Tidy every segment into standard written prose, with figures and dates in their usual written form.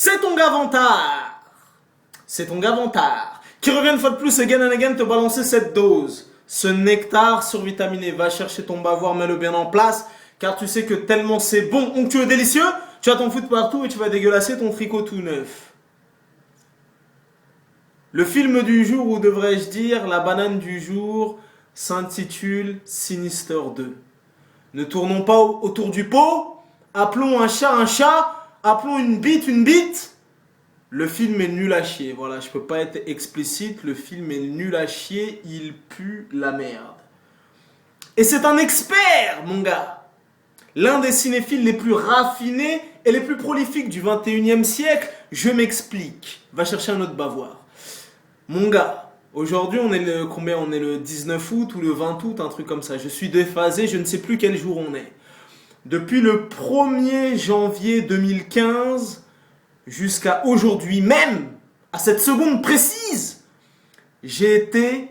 C'est ton gars Vantard. C'est ton gars Vantard qui revient une fois de plus again and again te balancer cette dose. Ce nectar survitaminé. Va chercher ton bavoir, mets-le bien en place. Car tu sais que tellement c'est bon, onctueux, délicieux, tu vas t'en foutre partout et tu vas dégueulasser ton tricot tout neuf. Le film du jour, ou devrais-je dire la banane du jour, s'intitule Sinister 2. Ne tournons pas autour du pot, appelons un chat, appelons une bite une bite. Le film est nul à chier, voilà, je peux pas être explicite, le film est nul à chier, il pue la merde. Et c'est un expert, mon gars. L'un des cinéphiles les plus raffinés et les plus prolifiques du 21e siècle, je m'explique. Va chercher un autre bavoir. Mon gars, aujourd'hui on est le combien? On est le 19 août ou le 20 août, un truc comme ça. Je suis déphasé, je ne sais plus quel jour on est. Depuis le 1er janvier 2015 jusqu'à aujourd'hui même, à cette seconde précise, j'ai été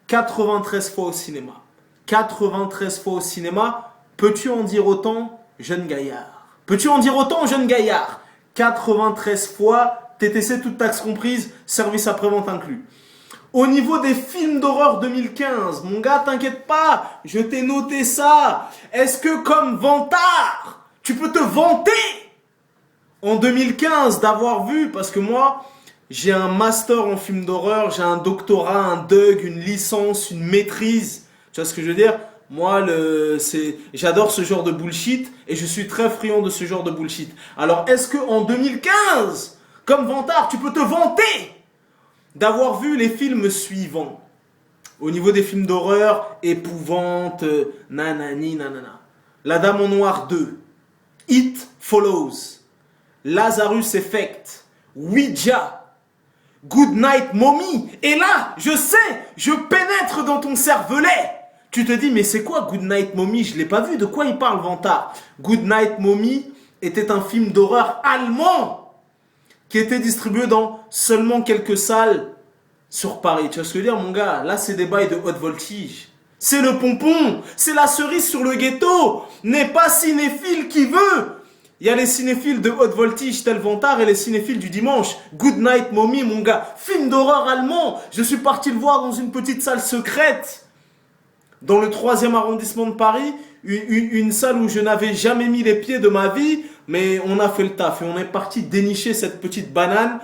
93 fois au cinéma. 93 fois au cinéma, peux-tu en dire autant, jeune gaillard? Peux-tu en dire autant, jeune gaillard? 93 fois, TTC, toute taxe comprise, service après-vente inclus. Au niveau des films d'horreur 2015, mon gars, t'inquiète pas, je t'ai noté ça. Est-ce que comme Vantard, tu peux te vanter en 2015 d'avoir vu, parce que moi, j'ai un master en film d'horreur, j'ai un doctorat, un DUG, une licence, une maîtrise. Tu vois ce que je veux dire? Moi, j'adore ce genre de bullshit et je suis très friand de ce genre de bullshit. Alors, est-ce que en 2015, comme Vantard, tu peux te vanter d'avoir vu les films suivants? Au niveau des films d'horreur, épouvante, nanani, nanana. La Dame en Noir 2, It Follows, Lazarus Effect, Ouija, Good Night Mommy. Et là, je sais, je pénètre dans ton cervelet. Tu te dis, mais c'est quoi Good Night Mommy? Je l'ai pas vu, de quoi il parle Vantard? Good Night Mommy était un film d'horreur allemand qui était distribué dans seulement quelques salles sur Paris. Tu vois ce que je veux dire, mon gars? Là, c'est des bails de haute voltige. C'est le pompon, c'est la cerise sur le ghetto. N'est pas cinéphile qui veut. Il y a les cinéphiles de haute voltige tel Vantard et les cinéphiles du dimanche. Good Night Mommy, mon gars. Film d'horreur allemand. Je suis parti le voir dans une petite salle secrète dans le 3e arrondissement de Paris. Une salle où je n'avais jamais mis les pieds de ma vie. Mais on a fait le taf et on est parti dénicher cette petite banane.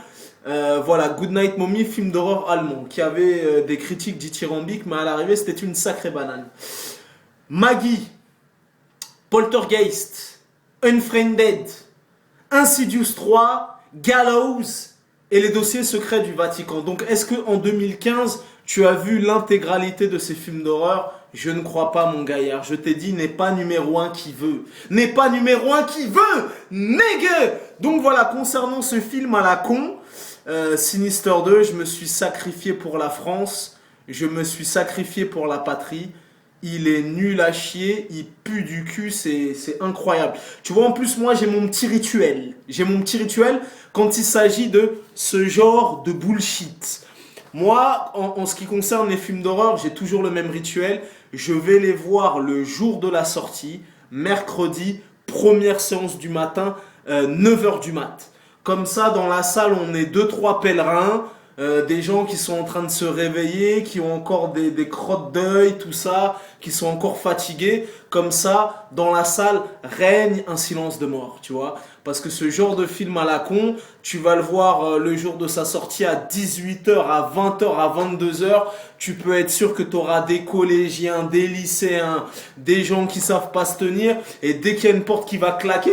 Voilà, Good Night Mommy, film d'horreur allemand, qui avait des critiques dithyrambiques, mais à l'arrivée, c'était une sacrée banane. Maggie, Poltergeist, Unfriended, Insidious 3, Gallows et les dossiers secrets du Vatican. Donc, est-ce qu'en 2015, tu as vu l'intégralité de ces films d'horreur? Je ne crois pas, mon gaillard. Je t'ai dit, n'est pas numéro 1 qui veut. N'est pas numéro 1 qui veut, nègre. Donc voilà, concernant ce film à la con, Sinister 2, je me suis sacrifié pour la France. Je me suis sacrifié pour la patrie. Il est nul à chier, il pue du cul, c'est incroyable. Tu vois, en plus, moi, j'ai mon petit rituel. J'ai mon petit rituel quand il s'agit de ce genre de bullshit. Moi, en ce qui concerne les films d'horreur, j'ai toujours le même rituel. Je vais les voir le jour de la sortie, mercredi, première séance du matin, 9h du mat. Comme ça, dans la salle, on est 2-3 pèlerins, des gens qui sont en train de se réveiller, qui ont encore des crottes d'œil, tout ça, qui sont encore fatigués. Comme ça, dans la salle, règne un silence de mort, tu vois. Parce que ce genre de film à la con, tu vas le voir le jour de sa sortie à 18h, à 20h, à 22h. Tu peux être sûr que tu auras des collégiens, des lycéens, des gens qui savent pas se tenir. Et dès qu'il y a une porte qui va claquer,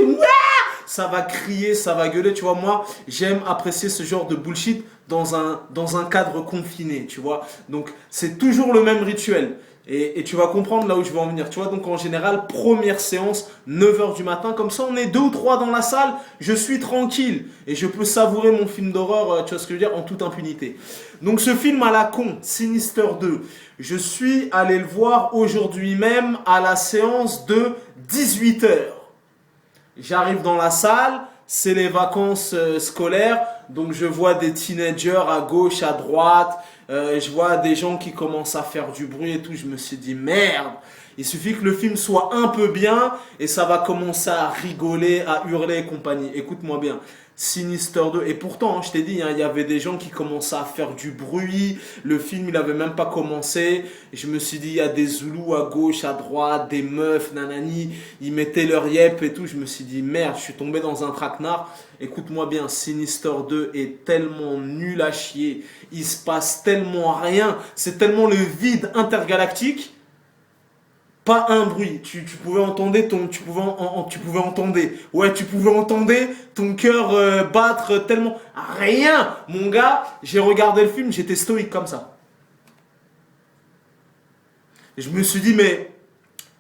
ça va crier, ça va gueuler, tu vois. Moi, j'aime apprécier ce genre de bullshit dans un cadre confiné, tu vois. Donc, c'est toujours le même rituel. Et tu vas comprendre là où je veux en venir, tu vois. Donc, en général, première séance, 9h du matin. Comme ça, on est 2 ou 3 dans la salle. Je suis tranquille. Et je peux savourer mon film d'horreur, tu vois ce que je veux dire, en toute impunité. Donc, ce film à la con, Sinister 2, je suis allé le voir aujourd'hui même à la séance de 18h. J'arrive dans la salle, c'est les vacances scolaires, donc je vois des teenagers à gauche, à droite, je vois des gens qui commencent à faire du bruit et tout. Je me suis dit merde, il suffit que le film soit un peu bien et ça va commencer à rigoler, à hurler et compagnie. Écoute-moi bien, Sinister 2. Et pourtant, hein, je t'ai dit, hein, il y avait des gens qui commençaient à faire du bruit. Le film, il avait même pas commencé. Je me suis dit, il y a des Zoulous à gauche, à droite, des meufs, nanani. Ils mettaient leur yep et tout. Je me suis dit, merde, je suis tombé dans un traquenard. Écoute-moi bien, Sinister 2 est tellement nul à chier. Il se passe tellement rien. C'est tellement le vide intergalactique. Pas un bruit. Tu pouvais entendre tu pouvais entendre ton cœur battre tellement. Rien. Mon gars, j'ai regardé le film, j'étais stoïque comme ça. Et je me suis dit, mais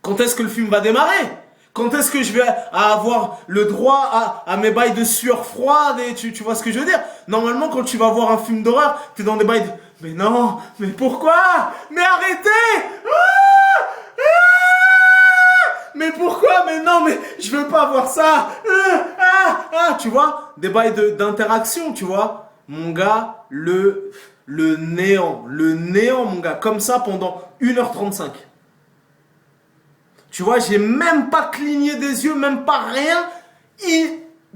quand est-ce que le film va démarrer? Quand est-ce que je vais avoir le droit à mes bails de sueur froide et tu vois ce que je veux dire? Normalement, quand tu vas voir un film d'horreur, t'es dans des bails de... Mais non, mais pourquoi? Mais arrêtez! Mais pourquoi? Mais non, mais je veux pas voir ça. Tu vois, des bails d'interaction, tu vois. Mon gars, le néant, mon gars, comme ça pendant 1h35. Tu vois, j'ai même pas cligné des yeux, même pas rien.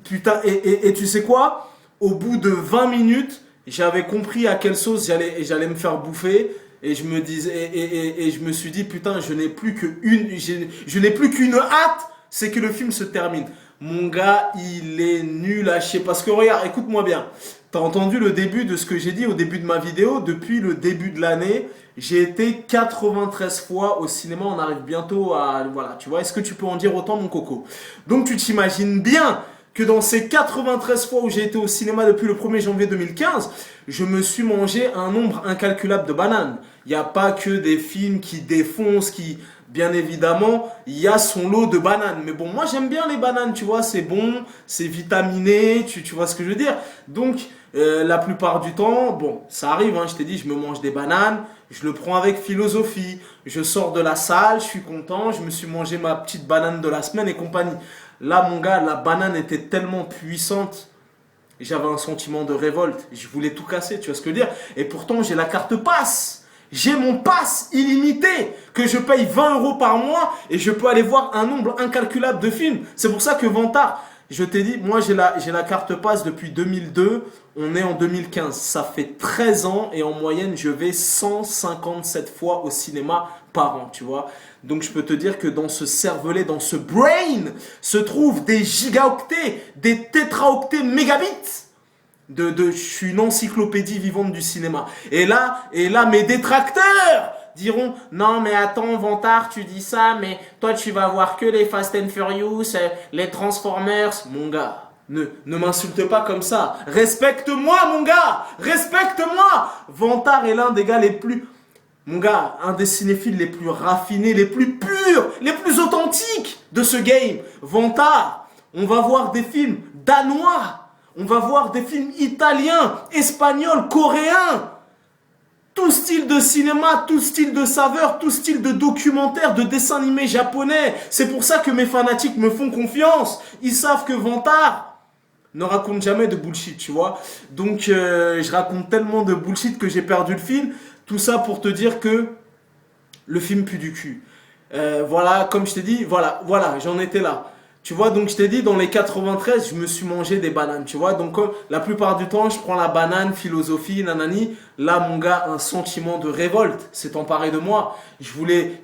Putain, et tu sais quoi? Au bout de 20 minutes, j'avais compris à quelle sauce j'allais me faire bouffer. Et je me disais, et je me suis dit, putain, je n'ai plus qu'une hâte, c'est que le film se termine. Mon gars, il est nul à chier. Parce que regarde, écoute-moi bien. T'as entendu le début de ce que j'ai dit au début de ma vidéo. Depuis le début de l'année, j'ai été 93 fois au cinéma. On arrive bientôt à... Voilà, tu vois, est-ce que tu peux en dire autant, mon coco? Donc tu t'imagines bien que dans ces 93 fois où j'ai été au cinéma depuis le 1er janvier 2015, je me suis mangé un nombre incalculable de bananes. Il n'y a pas que des films qui défoncent, bien évidemment, il y a son lot de bananes. Mais bon, moi j'aime bien les bananes, tu vois, c'est bon, c'est vitaminé, tu vois ce que je veux dire. Donc, la plupart du temps, bon, ça arrive, hein, je t'ai dit, je me mange des bananes, je le prends avec philosophie. Je sors de la salle, je suis content, je me suis mangé ma petite banane de la semaine et compagnie. Là, mon gars, la banane était tellement puissante, j'avais un sentiment de révolte. Je voulais tout casser, tu vois ce que je veux dire? Et pourtant, j'ai la carte pass. J'ai mon pass illimité que je paye 20 € par mois et je peux aller voir un nombre incalculable de films. C'est pour ça que Vantard, je t'ai dit, moi j'ai la carte pass depuis 2002, on est en 2015. Ça fait 13 ans et en moyenne, je vais 157 fois au cinéma par an, tu vois. Donc je peux te dire que dans ce cervelet, dans ce brain, se trouvent des gigaoctets, des tétraoctets mégabits. Je suis une encyclopédie vivante du cinéma. Et là, mes détracteurs diront, non mais attends Vantard, tu dis ça, mais toi tu vas voir que les Fast and Furious, les Transformers. Mon gars, ne m'insulte pas comme ça. Respecte-moi mon gars, respecte-moi. Vantard est l'un des gars les plus... Mon gars, un des cinéphiles les plus raffinés, les plus purs, les plus authentiques de ce game. Vantard, on va voir des films danois. On va voir des films italiens, espagnols, coréens. Tout style de cinéma, tout style de saveur, tout style de documentaire, de dessin animé japonais. C'est pour ça que mes fanatiques me font confiance. Ils savent que Vantard ne raconte jamais de bullshit, tu vois. Donc, je raconte tellement de bullshit que j'ai perdu le fil. Tout ça pour te dire que le film pue du cul. Voilà, comme je t'ai dit, voilà, j'en étais là. Tu vois, donc je t'ai dit, dans les 93, je me suis mangé des bananes, tu vois. Donc, la plupart du temps, je prends la banane, philosophie, nanani. Là, mon gars, un sentiment de révolte s'est emparé de moi. Je voulais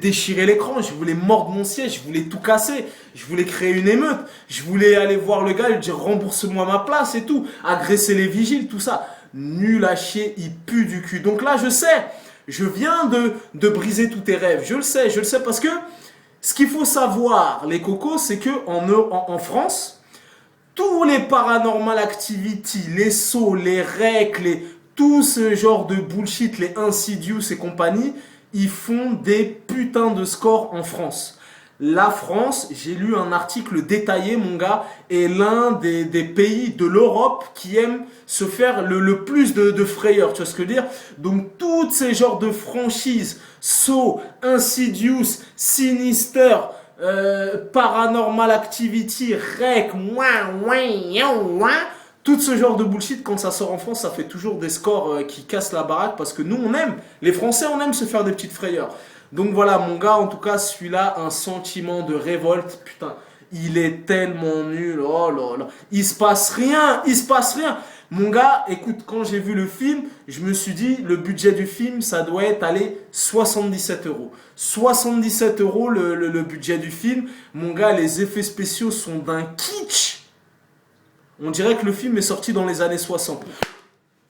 déchirer l'écran, je voulais mordre mon siège, je voulais tout casser. Je voulais créer une émeute. Je voulais aller voir le gars et lui dire, rembourse-moi ma place et tout. Agresser les vigiles, tout ça. Nul à chier, il pue du cul. Donc là, je sais, je viens de briser tous tes rêves. Je le sais parce que ce qu'il faut savoir, les cocos, c'est que en France, tous les paranormal activity, les sauts, les recs, tout ce genre de bullshit, les Insidious et compagnie, ils font des putains de scores en France. La France, j'ai lu un article détaillé, mon gars, est l'un des pays de l'Europe qui aime se faire le plus de frayeur, tu vois ce que je veux dire? Donc, tous ces genres de franchises, Saw, Insidious, Sinister, Paranormal Activity, Rec, tout ce genre de bullshit, quand ça sort en France, ça fait toujours des scores qui cassent la baraque parce que nous, on aime, les Français, on aime se faire des petites frayeurs. Donc voilà, mon gars, en tout cas, celui-là, un sentiment de révolte. Putain, Il est tellement nul. Oh là là. Il se passe rien. Il se passe rien. Mon gars, écoute, quand j'ai vu le film, je me suis dit, le budget du film, ça doit être, allez, 77 euros. 77 euros le budget du film. Mon gars, les effets spéciaux sont d'un kitsch. On dirait que le film est sorti dans les années 60.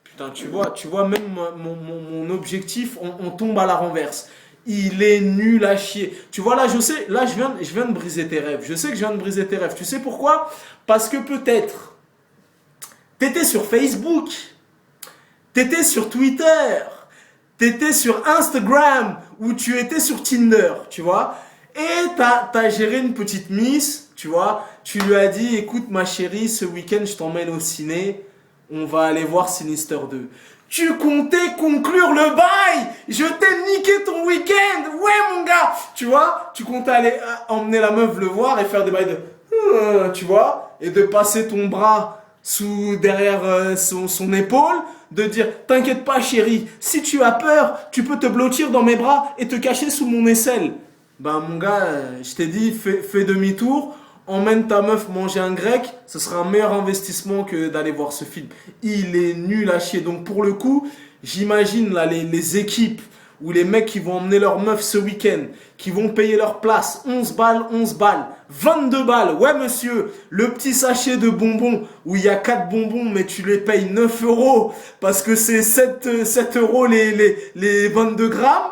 Putain, tu vois même mon objectif, on tombe à la renverse. Il est nul à chier. Tu vois, là, je sais, là, je viens de briser tes rêves. Je sais que je viens de briser tes rêves. Tu sais pourquoi? Parce que peut-être, t'étais sur Facebook, t'étais sur Twitter, t'étais sur Instagram, ou tu étais sur Tinder, tu vois. Et t'as géré une petite miss, tu vois. Tu lui as dit, écoute, ma chérie, ce week-end, je t'emmène au ciné. On va aller voir Sinister 2. Tu comptais conclure le bail. Je t'ai niqué ton week-end. Ouais, mon gars. Tu vois, tu comptais aller emmener la meuf le voir et faire des bails de... tu vois, et de passer ton bras derrière son épaule, de dire, t'inquiète pas, chérie, si tu as peur, tu peux te blottir dans mes bras et te cacher sous mon aisselle. Ben, mon gars, je t'ai dit, fais demi-tour. Emmène ta meuf manger un grec, ce sera un meilleur investissement que d'aller voir ce film. Il est nul à chier. Donc pour le coup, j'imagine là les équipes ou les mecs qui vont emmener leur meuf ce week-end, qui vont payer leur place, 11 balles, 22 balles. Ouais monsieur, le petit sachet de bonbons où il y a 4 bonbons mais tu les payes 9 euros parce que c'est 7 euros les 22 grammes.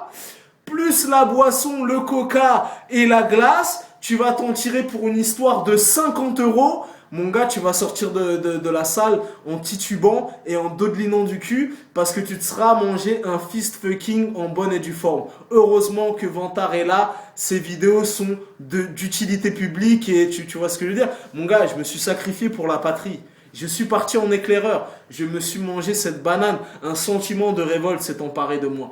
Plus la boisson, le coca et la glace. Tu vas t'en tirer pour une histoire de 50 euros. Mon gars, tu vas sortir de la salle en titubant et en dodelinant du cul parce que tu te seras mangé un fist fucking en bonne et due forme. Heureusement que Vantard est là. Ces vidéos sont d'utilité publique et tu vois ce que je veux dire. Mon gars, je me suis sacrifié pour la patrie. Je suis parti en éclaireur. Je me suis mangé cette banane. Un sentiment de révolte s'est emparé de moi.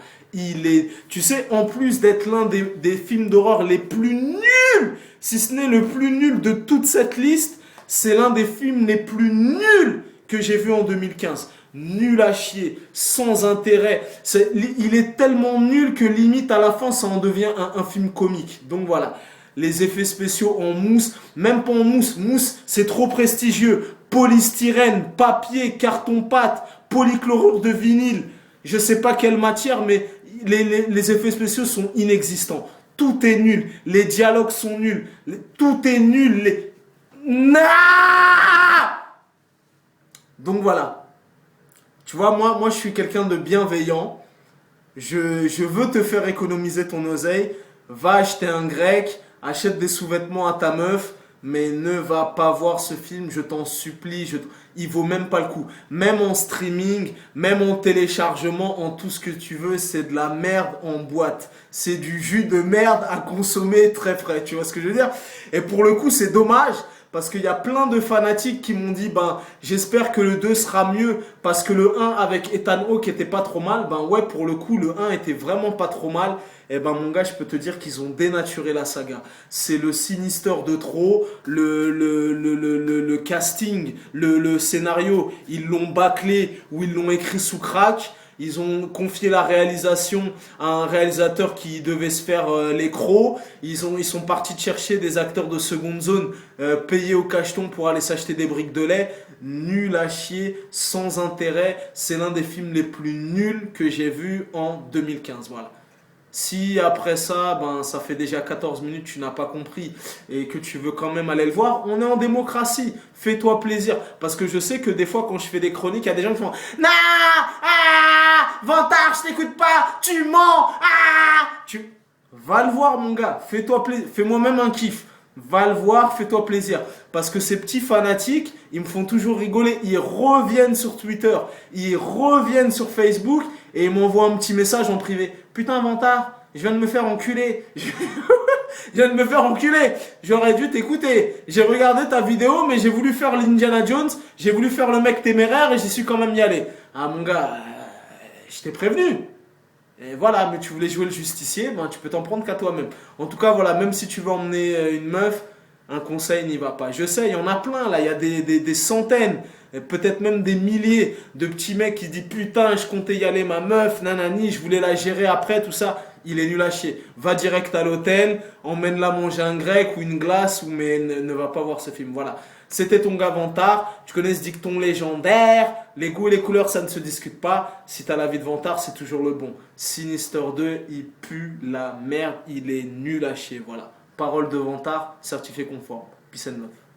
Tu sais, en plus d'être l'un des films d'horreur les plus nuls, si ce n'est le plus nul de toute cette liste, c'est l'un des films les plus nuls que j'ai vu en 2015. Nul à chier, sans intérêt. Il est tellement nul que limite à la fin, ça en devient un film comique. Donc voilà. Les effets spéciaux en mousse, même pas en mousse. Mousse, c'est trop prestigieux. Polystyrène, papier, carton-pâte, polychlorure de vinyle. Je sais pas quelle matière, mais les effets spéciaux sont inexistants. Tout est nul. Les dialogues sont nuls. Tout est nul. Donc voilà. Tu vois, moi je suis quelqu'un de bienveillant. Je veux te faire économiser ton oseille. Va acheter un grec. Achète des sous-vêtements à ta meuf. Mais ne va pas voir ce film, je t'en supplie. Il vaut même pas le coup. Même en streaming, même en téléchargement, en tout ce que tu veux, c'est de la merde en boîte. C'est du jus de merde à consommer très frais. Tu vois ce que je veux dire? Et pour le coup, c'est dommage. Parce qu'il y a plein de fanatiques qui m'ont dit, ben, j'espère que le 2 sera mieux. Parce que le 1 avec Ethan Hawke était pas trop mal. Ben ouais, pour le coup, le 1 était vraiment pas trop mal. Et ben mon gars, je peux te dire qu'ils ont dénaturé la saga. C'est le Sinister de trop. Le casting, le scénario, ils l'ont bâclé ou ils l'ont écrit sous crack. Ils ont confié la réalisation à un réalisateur qui devait se faire les crocs. Ils sont partis chercher des acteurs de seconde zone payés au cacheton pour aller s'acheter des briques de lait. Nul à chier, sans intérêt. C'est l'un des films les plus nuls que j'ai vus en 2015. Voilà. Si après ça, ben, ça fait déjà 14 minutes, tu n'as pas compris et que tu veux quand même aller le voir, on est en démocratie. Fais-toi plaisir. Parce que je sais que des fois, quand je fais des chroniques, il y a des gens qui font « Nah, ah, Vantard, je t'écoute pas, tu mens, ah !» Va le voir, mon gars. Fais-toi plaisir. Fais-moi même un kiff. Va le voir, fais-toi plaisir. Parce que ces petits fanatiques, ils me font toujours rigoler. Ils reviennent sur Twitter, ils reviennent sur Facebook et ils m'envoient un petit message en privé. Putain, Vantard, je viens de me faire enculer. Je viens de me faire enculer. J'aurais dû t'écouter. J'ai regardé ta vidéo, mais j'ai voulu faire l'Indiana Jones. J'ai voulu faire le mec téméraire et j'y suis quand même y allé. Ah, mon gars, je t'ai prévenu. Et voilà, mais tu voulais jouer le justicier, ben tu peux t'en prendre qu'à toi-même. En tout cas, voilà, même si tu veux emmener une meuf, un conseil n'y va pas. Je sais, il y en a plein là, il y a des centaines et peut-être même des milliers de petits mecs qui disent putain, je comptais y aller, ma meuf, nanani, je voulais la gérer après, tout ça. Il est nul à chier. Va direct à l'hôtel, emmène-la manger un grec ou une glace, mais ne va pas voir ce film. Voilà. C'était ton gars Vantard. Tu connais ce dicton légendaire. Les goûts et les couleurs, ça ne se discute pas. Si t'as l'avis de Vantard, c'est toujours le bon. Sinister 2, il pue la merde. Il est nul à chier. Voilà. Parole de Vantard, certifié conforme. Peace and love.